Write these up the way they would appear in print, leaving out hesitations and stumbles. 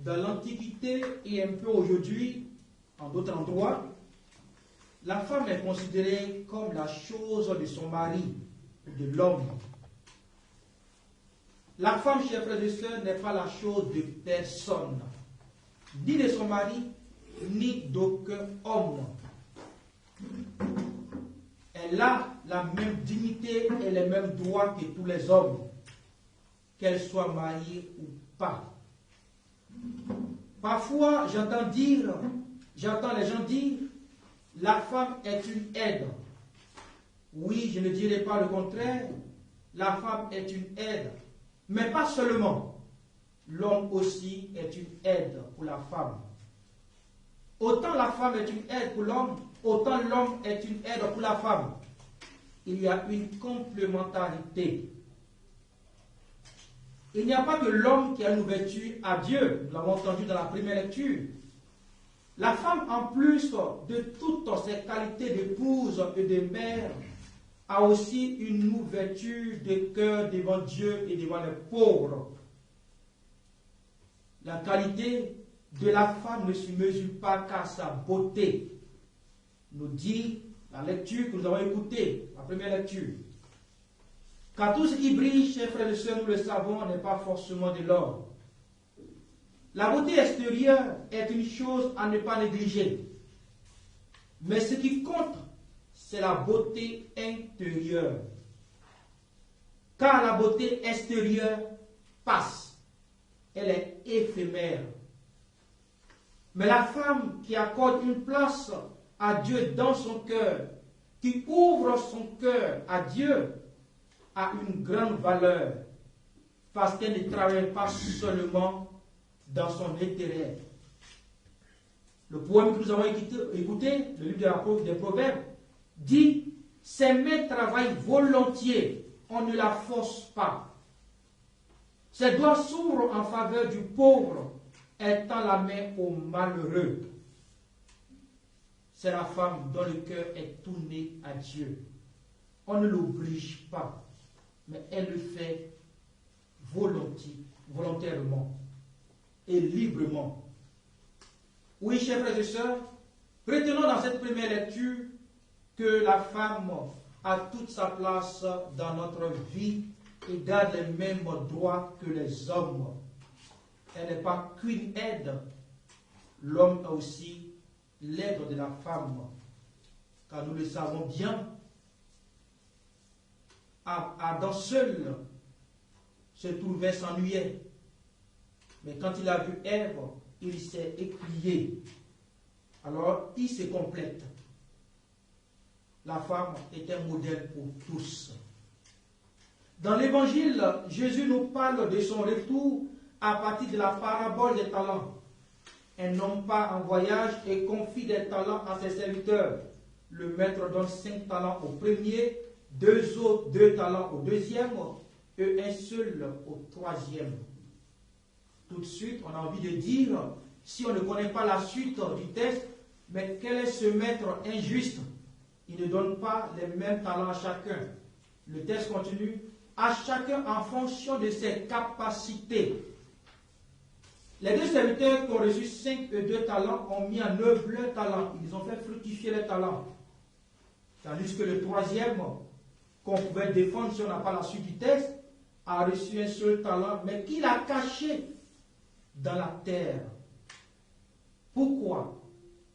dans l'Antiquité et un peu aujourd'hui, en d'autres endroits, la femme est considérée comme la chose de son mari, de l'homme. La femme, chers frères et sœurs, n'est pas la chose de personne, ni de son mari, ni d'aucun homme. Elle a la même dignité et les mêmes droits que tous les hommes, qu'elle soit mariée ou pas. Parfois, j'entends les gens dire, la femme est une aide. Oui, je ne dirai pas le contraire, la femme est une aide. Mais pas seulement, l'homme aussi est une aide pour la femme. Autant la femme est une aide pour l'homme, autant l'homme est une aide pour la femme. Il y a une complémentarité. Il n'y a pas que l'homme qui a une ouverture à Dieu, nous l'avons entendu dans la première lecture. La femme, en plus de toutes ses qualités d'épouse et de mère, a aussi une ouverture de cœur devant Dieu et devant les pauvres. La qualité de la femme ne se mesure pas qu'à sa beauté, nous dit la lecture que nous avons écoutée, la première lecture. Car tout ce qui brille, chers frères et sœurs, nous le savons, n'est pas forcément de l'or. La beauté extérieure est une chose à ne pas négliger. Mais ce qui compte, c'est la beauté intérieure. Car la beauté extérieure passe. Elle est éphémère. Mais la femme qui accorde une place à Dieu dans son cœur, qui ouvre son cœur à Dieu, a une grande valeur. Parce qu'elle ne travaille pas seulement dans son intérêt. Le poème que nous avons écouté, le livre des Proverbes, dit « Ses mains travaillent volontiers, on ne la force pas. Ses doigts s'ouvrent en faveur du pauvre, elle tend la main au malheureux. » C'est la femme dont le cœur est tourné à Dieu. On ne l'oblige pas, mais elle le fait volontairement et librement. Oui, chers frères et sœurs, retenons dans cette première lecture que la femme a toute sa place dans notre vie et garde les mêmes droits que les hommes. Elle n'est pas qu'une aide. L'homme a aussi l'aide de la femme. Car nous le savons bien, Adam seul se trouvait, s'ennuyait. Mais quand il a vu Ève, il s'est écrié. Alors, il se complète. La femme est un modèle pour tous. Dans l'Évangile, Jésus nous parle de son retour à partir de la parabole des talents. Un homme part en voyage et confie des talents à ses serviteurs. Le maître donne 5 talents au premier, 2 talents au deuxième et un seul au troisième. Tout de suite, on a envie de dire, si on ne connaît pas la suite du texte, mais quel est ce maître injuste? Il ne donne pas les mêmes talents à chacun. Le texte continue, à chacun en fonction de ses capacités. Les 2 serviteurs qui ont reçu 5 et 2 talents ont mis en œuvre leurs talents. Ils ont fait fructifier les talents. Tandis que le troisième, qu'on pouvait défendre si on n'a pas la suite du texte, a reçu un seul talent, mais qu'il a caché dans la terre. Pourquoi?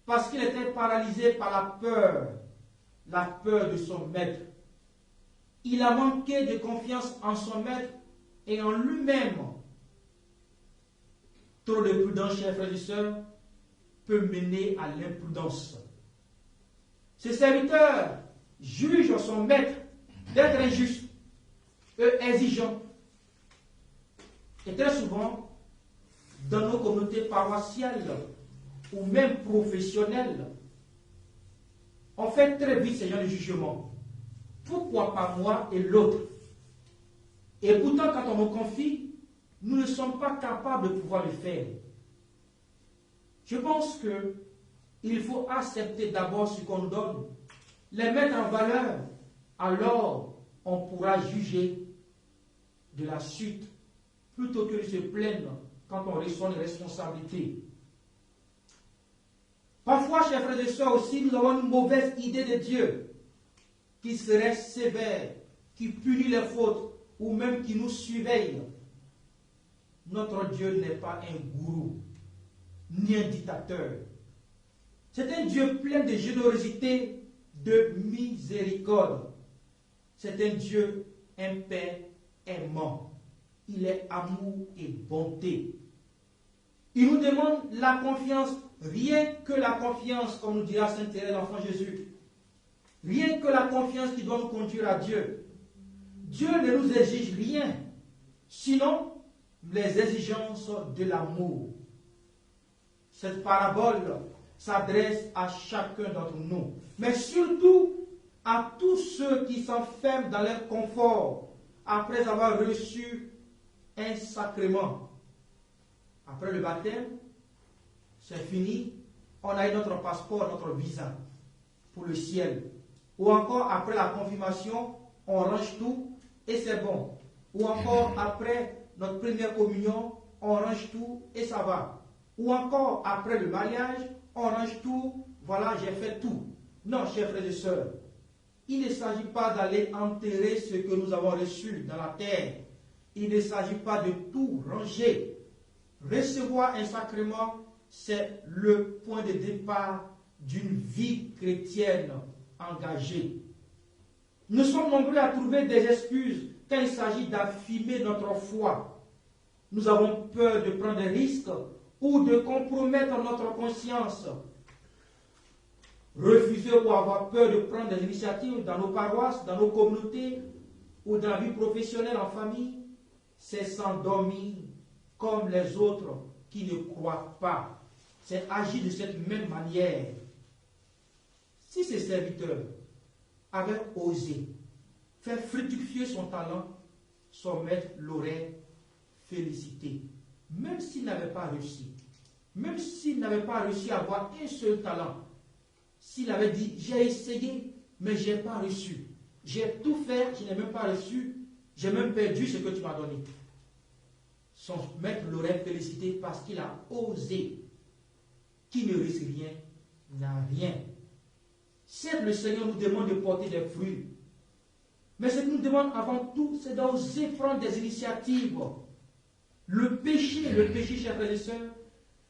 Parce qu'il était paralysé par la peur de son maître. Il a manqué de confiance en son maître et en lui-même. Trop de prudence, chers frères et sœurs, peut mener à l'imprudence. Ses serviteurs jugent son maître d'être injuste et exigeant. Et très souvent, dans nos communautés paroissiales ou même professionnelles, on fait très vite ce genre de jugement. Pourquoi pas moi et l'autre? Et pourtant, quand on me confie, nous ne sommes pas capables de pouvoir le faire. Je pense qu'il faut accepter d'abord ce qu'on nous donne, les mettre en valeur, alors on pourra juger de la suite, plutôt que de se plaindre quand on reçoit une responsabilité. Parfois, chers frères et sœurs, aussi, nous avons une mauvaise idée de Dieu, qui serait sévère, qui punit les fautes, ou même qui nous surveille. Notre Dieu n'est pas un gourou, ni un dictateur. C'est un Dieu plein de générosité, de miséricorde. C'est un Dieu, un Père aimant. Il est amour et bonté. Il nous demande la confiance, rien que la confiance, comme nous dira Saint Thérèse, l'enfant Jésus. Rien que la confiance qui doit nous conduire à Dieu. Dieu ne nous exige rien, sinon les exigences de l'amour. Cette parabole s'adresse à chacun d'entre nous, mais surtout à tous ceux qui s'enferment dans leur confort après avoir reçu un sacrement. Après le baptême, c'est fini, on a eu notre passeport, notre visa pour le ciel. Ou encore après la confirmation, on range tout et c'est bon. Ou encore après notre première communion, on range tout et ça va. Ou encore après le mariage, on range tout, voilà, j'ai fait tout. Non, chers frères et sœurs, il ne s'agit pas d'aller enterrer ce que nous avons reçu dans la terre. Il ne s'agit pas de tout ranger. Recevoir un sacrement, c'est le point de départ d'une vie chrétienne engagée. Nous sommes nombreux à trouver des excuses quand il s'agit d'affirmer notre foi. Nous avons peur de prendre des risques ou de compromettre notre conscience. Refuser ou avoir peur de prendre des initiatives dans nos paroisses, dans nos communautés ou dans la vie professionnelle en famille, c'est s'endormir comme les autres qui ne croient pas. C'est agir de cette même manière. Si ces serviteurs avaient osé faire fructifier son talent, son maître l'aurait félicité. Même s'il n'avait pas réussi, même s'il n'avait pas réussi à avoir un seul talent, s'il avait dit, j'ai essayé, mais je n'ai pas reçu. J'ai tout fait, je n'ai même pas reçu, j'ai même perdu ce que tu m'as donné. Son maître l'aurait félicité parce qu'il a osé. Qui ne risque rien n'a rien. Certes, le Seigneur nous demande de porter des fruits. Mais ce qu'il nous demande avant tout, c'est d'oser prendre des initiatives. Le péché, chers frères et sœurs,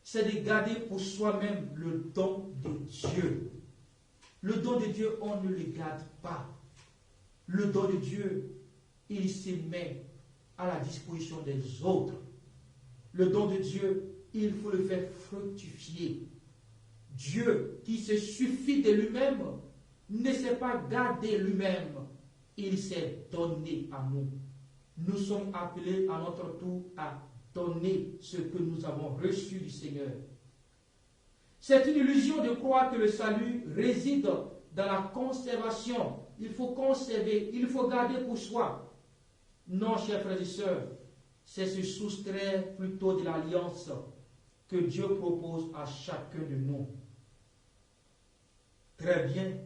c'est de garder pour soi-même le don de Dieu. Le don de Dieu, on ne le garde pas. Le don de Dieu, il se met à la disposition des autres. Le don de Dieu, il faut le faire fructifier. Dieu, qui se suffit de lui-même, ne s'est pas gardé lui-même. Il s'est donné à nous. Nous sommes appelés à notre tour à donner ce que nous avons reçu du Seigneur. C'est une illusion de croire que le salut réside dans la conservation. Il faut conserver, il faut garder pour soi. Non, chers frères et sœurs, c'est se soustraire plutôt de l'alliance que Dieu propose à chacun de nous. Très bien,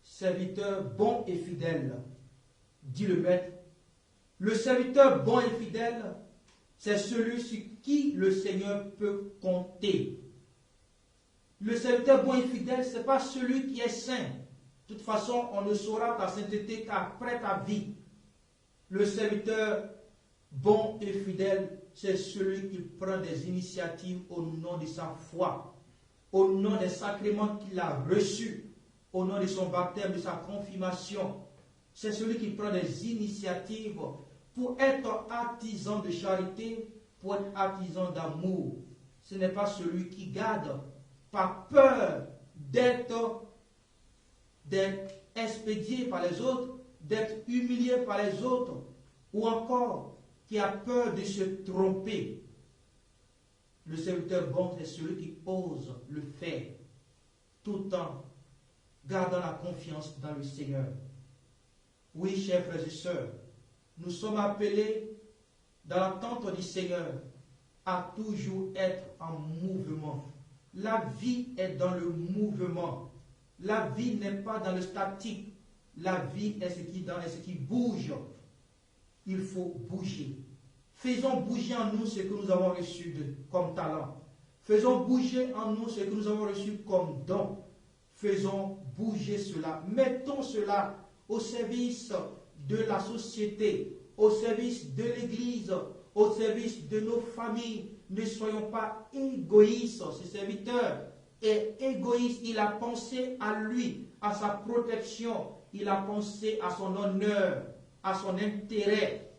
serviteur bon et fidèle, dit le maître. Le serviteur bon et fidèle, c'est celui sur qui le Seigneur peut compter. Le serviteur bon et fidèle, ce n'est pas celui qui est saint. De toute façon, on ne saura ta sainteté qu'après ta vie. Le serviteur bon et fidèle, c'est celui qui prend des initiatives au nom de sa foi, au nom des sacrements qu'il a reçus, au nom de son baptême, de sa confirmation. C'est celui qui prend des initiatives pour être artisan de charité, pour être artisan d'amour. Ce n'est pas celui qui garde par peur d'être expédié par les autres, d'être humilié par les autres, ou encore qui a peur de se tromper. Le serviteur bon est celui qui ose le faire, tout en gardant la confiance dans le Seigneur. Oui, chers frères et sœurs, nous sommes appelés dans l'attente du Seigneur à toujours être en mouvement. La vie est dans le mouvement. La vie n'est pas dans le statique. La vie est ce qui bouge. Il faut bouger, Faisons bouger en nous ce que nous avons reçu comme talent. Faisons bouger en nous ce que nous avons reçu comme don. Faisons bouger cela. Mettons cela au service de la société, au service de l'Église, au service de nos familles. Ne soyons pas égoïstes. Ce serviteur est égoïste. Il a pensé à lui, à sa protection. Il a pensé à son honneur, à son intérêt.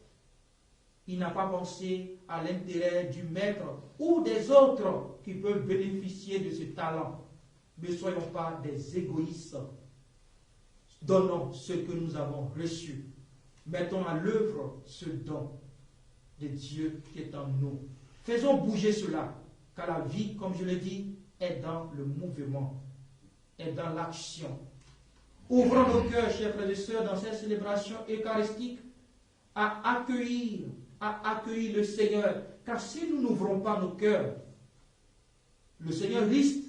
Il n'a pas pensé à l'intérêt du maître ou des autres qui peuvent bénéficier de ce talent. Ne soyons pas des égoïstes. Donnons ce que nous avons reçu. Mettons à l'œuvre ce don de Dieu qui est en nous. Faisons bouger cela, car la vie, comme je l'ai dit, est dans le mouvement, est dans l'action. Ouvrons nos cœurs, chers frères et sœurs, dans cette célébration eucharistique, à accueillir le Seigneur. Car si nous n'ouvrons pas nos cœurs, le Seigneur risque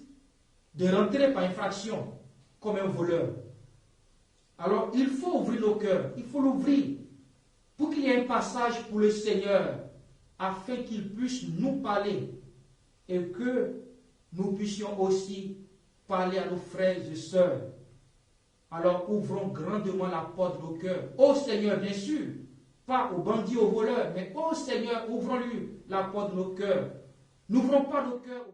de rentrer par infraction comme un voleur. Alors, il faut ouvrir nos cœurs, il faut l'ouvrir pour qu'il y ait un passage pour le Seigneur afin qu'il puisse nous parler et que nous puissions aussi parler à nos frères et sœurs. Alors, ouvrons grandement la porte de nos cœurs. Ô Seigneur, bien sûr, pas aux bandits, aux voleurs, mais ô Seigneur, ouvrons-lui la porte de nos cœurs. N'ouvrons pas nos cœurs.